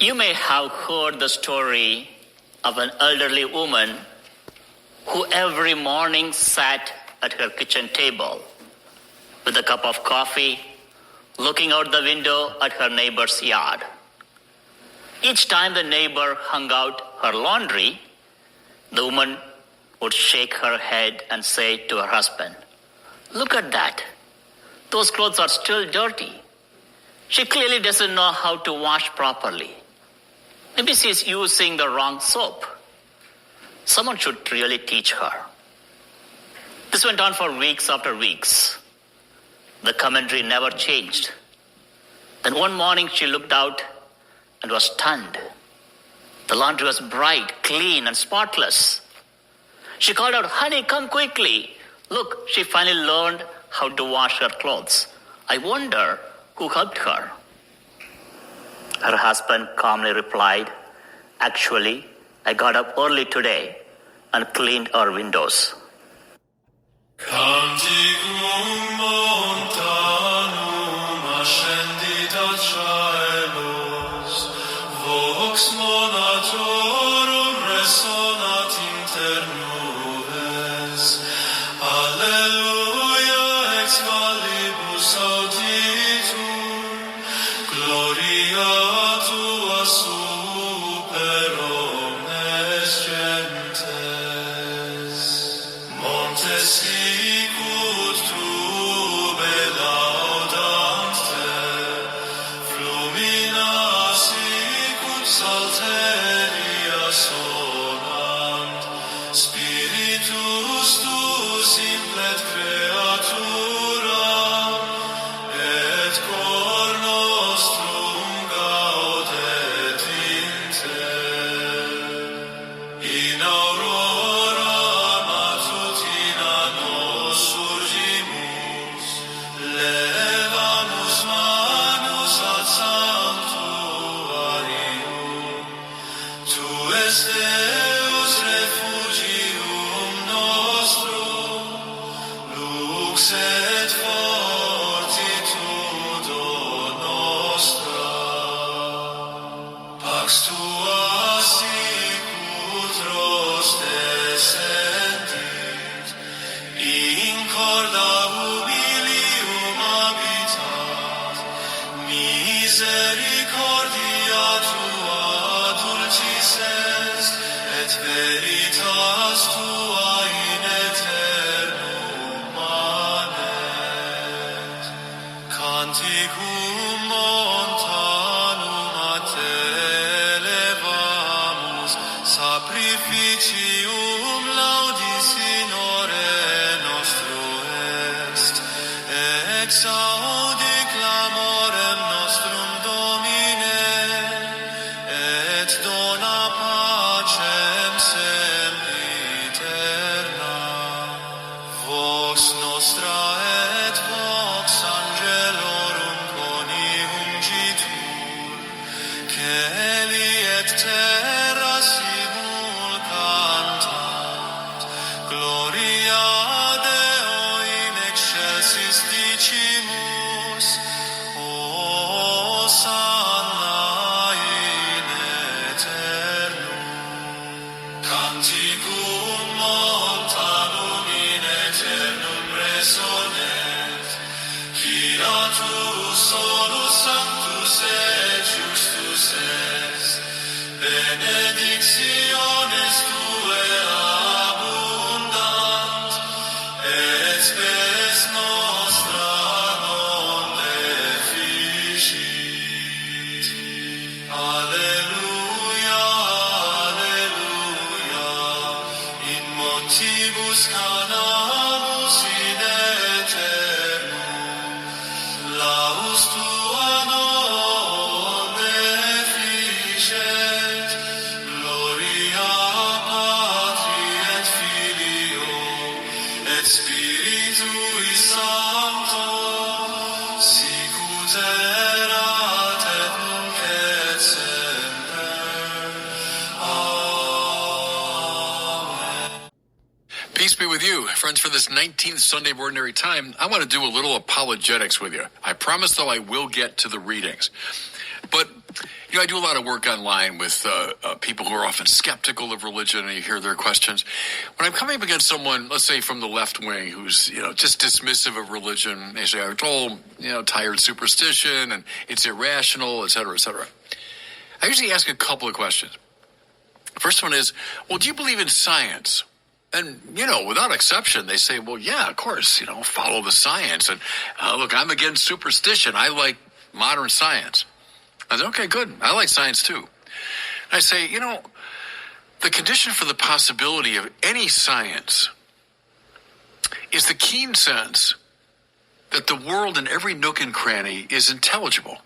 You may have heard the story of an elderly woman who every morning sat at her kitchen table with a cup of coffee, looking out the window at her neighbor's yard. Each time the neighbor hung out her laundry, the woman would shake her head and say to her husband, "Look at that. Those clothes are still dirty. She clearly doesn't know how to wash properly. Maybe she's using the wrong soap. Someone should really teach her." This went on for weeks after weeks. The commentary never changed. Then one morning she looked out and was stunned. The laundry was bright, clean, and spotless. She called out, "Honey, come quickly. Look, she finally learned how to wash her clothes. I wonder who helped her." Her husband calmly replied, "Actually, I got up early today and cleaned our windows." Peace be with you. Friends, for this 19th Sunday of Ordinary Time, I want to do a little apologetics with you. I promise, though, I will get to the readings. But, I do a lot of work online with people who are often skeptical of religion, and you hear their questions. When I'm coming up against someone, let's say from the left wing, who's, just dismissive of religion, they say, I'm told, tired superstition, and it's irrational, et cetera, et cetera. I usually ask a couple of questions. First one is, well, do you believe in science? And, without exception, they say, well, yeah, of course, follow the science. And look, I'm against superstition. I like modern science. I said, okay, good. I like science too. I say, the condition for the possibility of any science is the keen sense that the world in every nook and cranny is intelligible.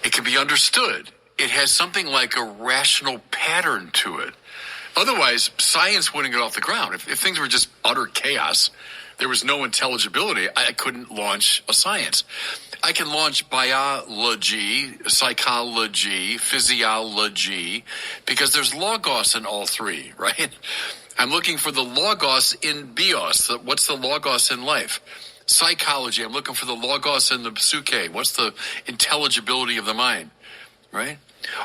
It can be understood. It has something like a rational pattern to it. Otherwise, science wouldn't get off the ground. If things were just utter chaos, there was no intelligibility, I couldn't launch a science. I can launch biology, psychology, physiology, because there's logos in all three, right? I'm looking for the logos in bios. What's the logos in life? Psychology, I'm looking for the logos in the psyche. What's the intelligibility of the mind, right?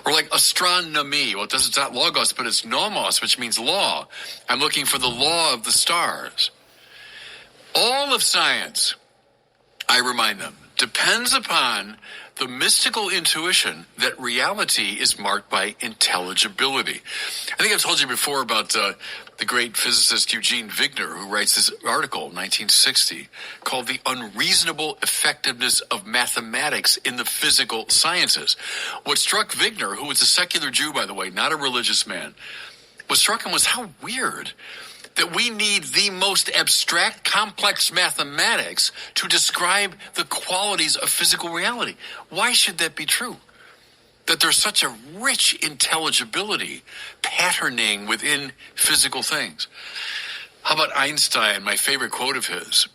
Or like astronomy. Well, it's not logos, but it's nomos, which means law. I'm looking for the law of the stars. All of science, I remind them, depends upon the mystical intuition that reality is marked by intelligibility. I think I've told you before about the great physicist Eugene Wigner, who writes this article in 1960 called The Unreasonable Effectiveness of Mathematics in the Physical Sciences. What struck Wigner, who was a secular Jew, by the way, not a religious man, what struck him was how weird that we need the most abstract, complex mathematics to describe the qualities of physical reality. Why should that be true? That there's such a rich intelligibility, patterning within physical things. How about Einstein, my favorite quote of his?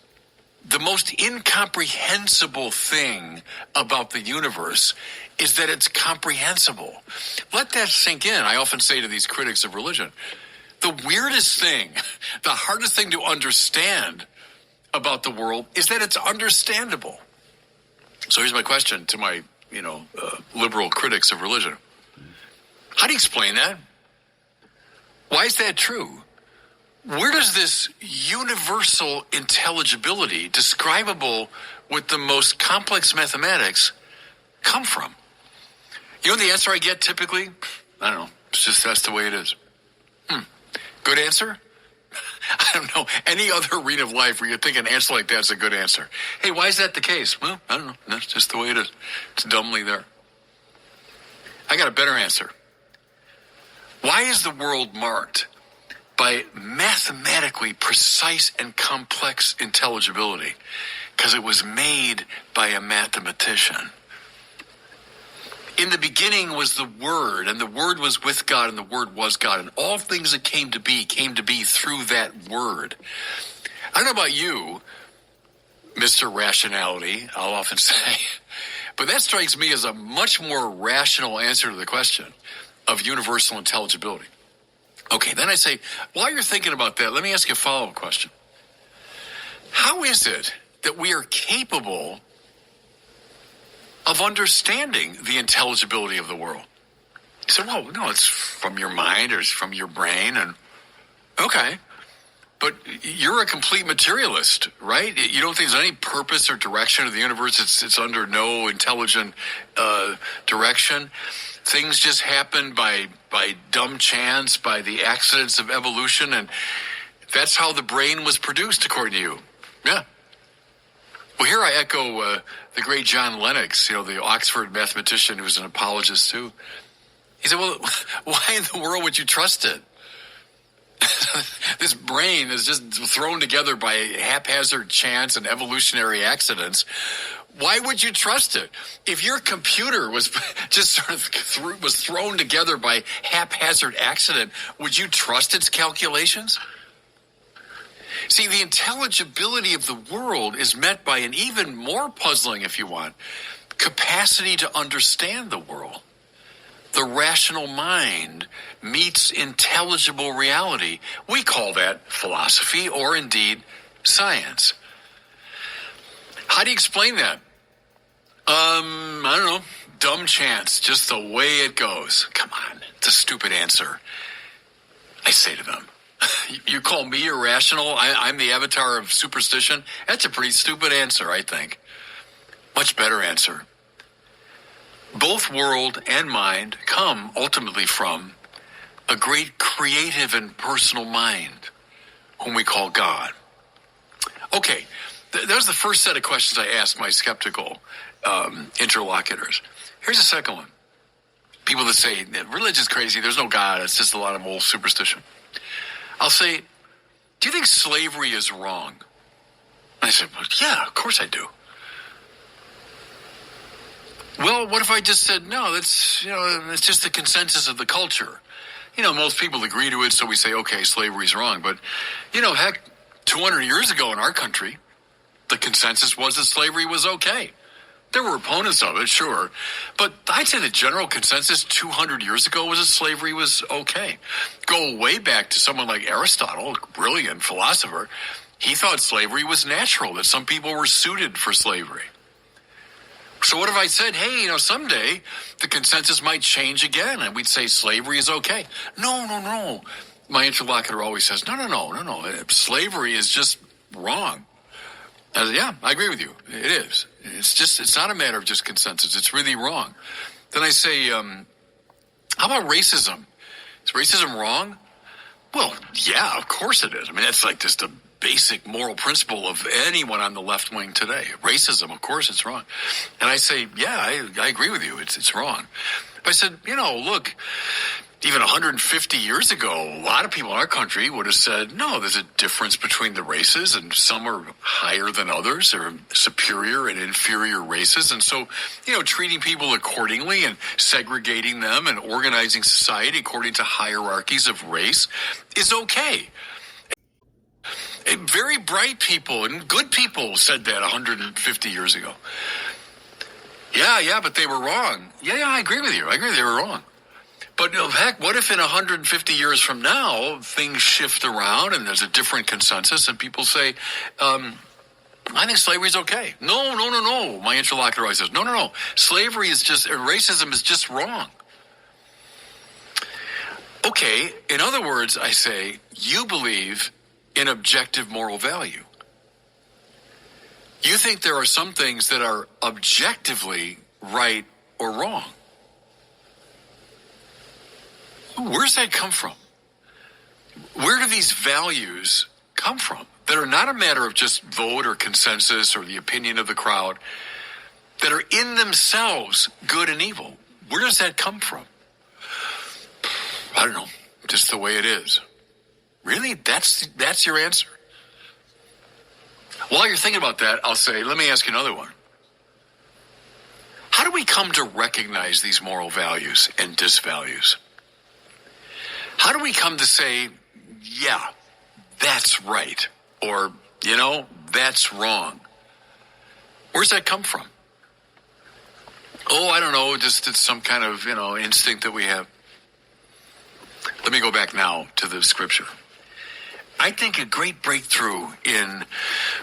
The most incomprehensible thing about the universe is that it's comprehensible. Let that sink in. I often say to these critics of religion, the weirdest thing, the hardest thing to understand about the world is that it's understandable. So here's my question to my, liberal critics of religion. How do you explain that? Why is that true? Where does this universal intelligibility, describable with the most complex mathematics, come from? You know the answer I get typically? I don't know. It's just that's the way it is. Good answer? I don't know. Any other arena of life where you think an answer like that's a good answer. Hey, why is that the case? Well, I don't know. That's just the way it is. It's dumbly there. I got a better answer. Why is the world marked by mathematically precise and complex intelligibility? Because it was made by a mathematician. In the beginning was the Word, and the Word was with God, and the Word was God, and all things that came to be through that Word. I don't know about you, Mr. Rationality, I'll often say, but that strikes me as a much more rational answer to the question of universal intelligibility. Okay, then I say, while you're thinking about that, let me ask you a follow-up question. How is it that we are capable of understanding the intelligibility of the world? You say, well, no, it's from your mind or it's from your brain. And okay, but you're a complete materialist, right? You don't think there's any purpose or direction of the universe. It's under no intelligent direction. Things just happen by dumb chance, by the accidents of evolution, and that's how the brain was produced, according to you. Yeah. Well, here I echo the great John Lennox, the Oxford mathematician who was an apologist too. He said, well, why in the world would you trust it? This brain is just thrown together by haphazard chance and evolutionary accidents. Why would you trust it? If your computer was just sort of was thrown together by haphazard accident, would you trust its calculations? See, the intelligibility of the world is met by an even more puzzling, if you want, capacity to understand the world. The rational mind meets intelligible reality. We call that philosophy or indeed science. How do you explain that? I don't know. dumb chants, just the way it goes. Come on, it's a stupid answer. I say to them, you call me irrational? I'm the avatar of superstition? That's a pretty stupid answer, I think. Much better answer. Both world and mind come ultimately from a great creative and personal mind, whom we call God. Okay, that was the first set of questions I asked my skeptical interlocutors. Here's the second one. People that say, religion's crazy, there's no God, it's just a lot of old superstition. I'll say, do you think slavery is wrong? And I said, well, yeah, of course I do. Well, what if I just said, no, it's just the consensus of the culture. Most people agree to it, so we say, okay, slavery's wrong. But, heck, 200 years ago in our country, the consensus was that slavery was okay. There were opponents of it, sure. But I'd say the general consensus 200 years ago was that slavery was okay. Go way back to someone like Aristotle, a brilliant philosopher. He thought slavery was natural, that some people were suited for slavery. So what if I said, hey, someday the consensus might change again and we'd say slavery is okay? No. My interlocutor always says, no. Slavery is just wrong. I said, yeah, I agree with you. It is. It's not a matter of just consensus. It's really wrong. Then I say, how about racism? Is racism wrong? Well, yeah, of course it is. I mean, that's like just a basic moral principle of anyone on the left wing today. Racism, of course it's wrong. And I say, yeah, I agree with you. It's wrong. But I said, look, even 150 years ago, a lot of people in our country would have said, no, there's a difference between the races, and some are higher than others, or superior and inferior races. And so, treating people accordingly and segregating them and organizing society according to hierarchies of race is okay. Very bright people and good people said that 150 years ago. Yeah, but they were wrong. Yeah, I agree with you. I agree they were wrong. But heck, what if in 150 years from now, things shift around and there's a different consensus and people say, I think slavery's okay. No. My interlocutor always says, no. Slavery is racism is just wrong. Okay, in other words, I say, you believe in objective moral value. You think there are some things that are objectively right or wrong. Where's that come from? Where do these values come from that are not a matter of just vote or consensus or the opinion of the crowd, that are in themselves good and evil? Where does that come from? I don't know, just the way it is. Really? That's your answer? While you're thinking about that, I'll say, let me ask you another one. How do we come to recognize these moral values and disvalues? How do we come to say, yeah, that's right, or, that's wrong? Where's that come from? Oh, I don't know, just it's some kind of, instinct that we have. Let me go back now to the scripture. I think a great breakthrough in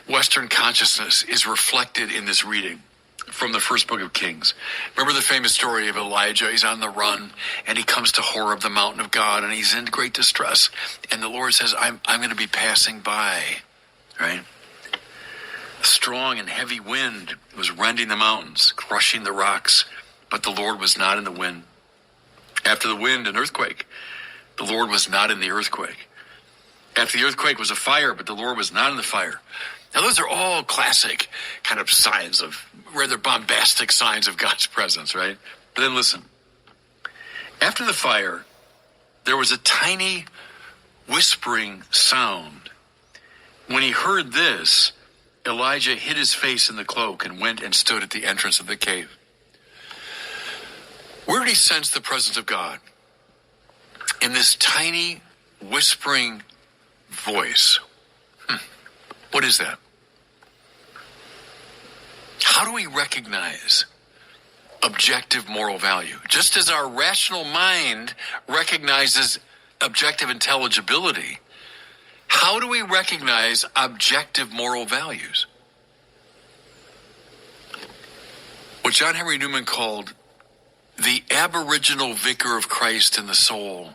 Western consciousness is reflected in this reading from the first book of Kings. Remember the famous story of Elijah? He's on the run, and he comes to Horeb, the mountain of God, and he's in great distress. And the Lord says, I'm going to be passing by, right? A strong and heavy wind was rending the mountains, crushing the rocks, but the Lord was not in the wind. After the wind, an earthquake. The Lord was not in the earthquake. After the earthquake was a fire, but the Lord was not in the fire. Now, those are all classic kind of signs of, rather bombastic signs of God's presence, right? But then listen. After the fire, there was a tiny whispering sound. When he heard this, Elijah hid his face in the cloak and went and stood at the entrance of the cave. Where did he sense the presence of God? In this tiny whispering voice. What is that? How do we recognize objective moral value? Just as our rational mind recognizes objective intelligibility, how do we recognize objective moral values? What John Henry Newman called aboriginal vicar of Christ in the soul,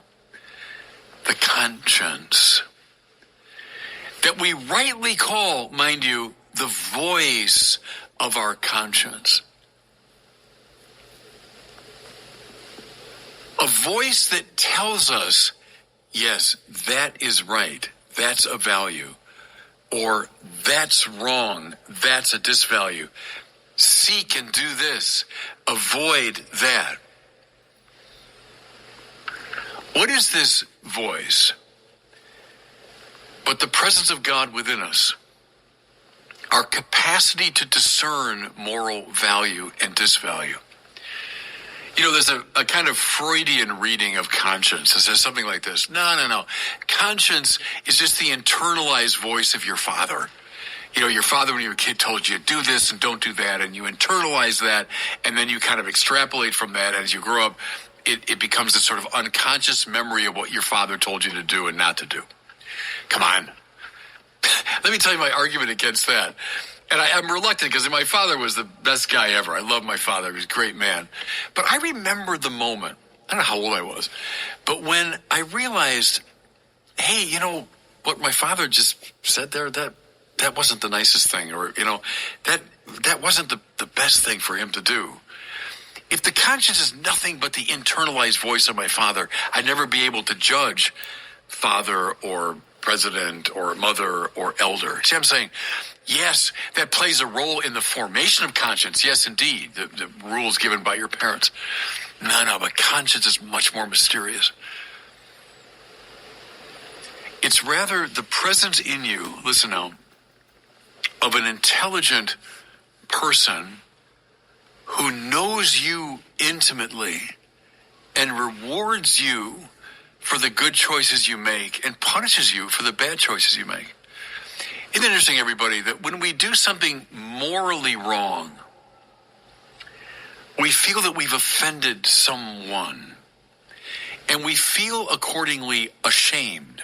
the conscience, that we rightly call, mind you, the voice of our conscience. A voice that tells us, yes, that is right, that's a value, or that's wrong, that's a disvalue. Seek and do this, avoid that. What is this voice but the presence of God within us? Our capacity to discern moral value and disvalue. You know, there's a kind of Freudian reading of conscience that says something like this. No. Conscience is just the internalized voice of your father. You know, your father when you were a kid told you, do this and don't do that, and you internalize that, and then you kind of extrapolate from that, and as you grow up, it becomes this sort of unconscious memory of what your father told you to do and not to do. Come on. Let me tell you my argument against that. And I'm reluctant because my father was the best guy ever. I love my father. He was a great man. But I remember the moment, I don't know how old I was, but when I realized, hey, you know, what my father just said there, that wasn't the nicest thing, or, you know, that wasn't the best thing for him to do. If the conscience is nothing but the internalized voice of my father, I'd never be able to judge father or president or mother or elder. See what I'm saying? Yes, that plays a role in the formation of conscience. Yes, indeed, the rules given by your parents. No, but conscience is much more mysterious. It's rather the presence in you, listen now, of an intelligent person who knows you intimately and rewards you for the good choices you make and punishes you for the bad choices you make. Isn't it interesting, everybody, that when we do something morally wrong, we feel that we've offended someone, and we feel accordingly ashamed.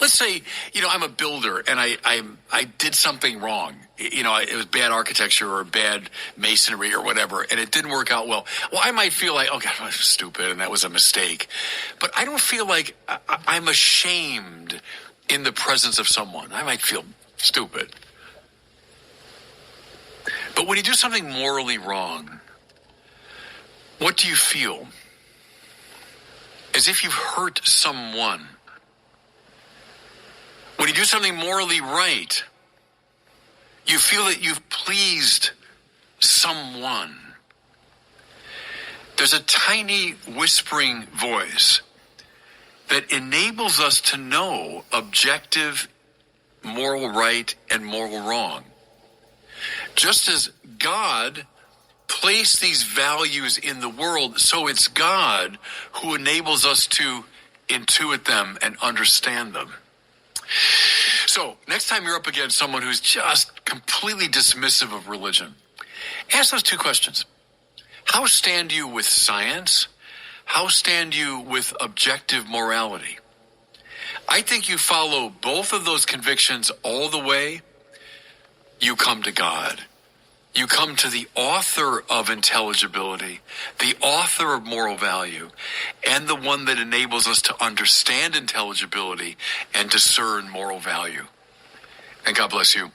Let's say, you know, I'm a builder and I did something wrong. You know, it was bad architecture or bad masonry or whatever, and it didn't work out well. Well, I might feel like, oh, God, I was stupid and that was a mistake. But I don't feel like I'm ashamed in the presence of someone. I might feel stupid. But when you do something morally wrong, what do you feel? As if you've hurt someone. When you do something morally right, you feel that you've pleased someone. There's a tiny whispering voice that enables us to know objective moral right and moral wrong. Just as God placed these values in the world, so it's God who enables us to intuit them and understand them. So, next time you're up against someone who's just completely dismissive of religion, ask those two questions. How stand you with science? How stand you with objective morality? I think you follow both of those convictions all the way, you come to God. You come to the author of intelligibility, the author of moral value, and the one that enables us to understand intelligibility and discern moral value. And God bless you.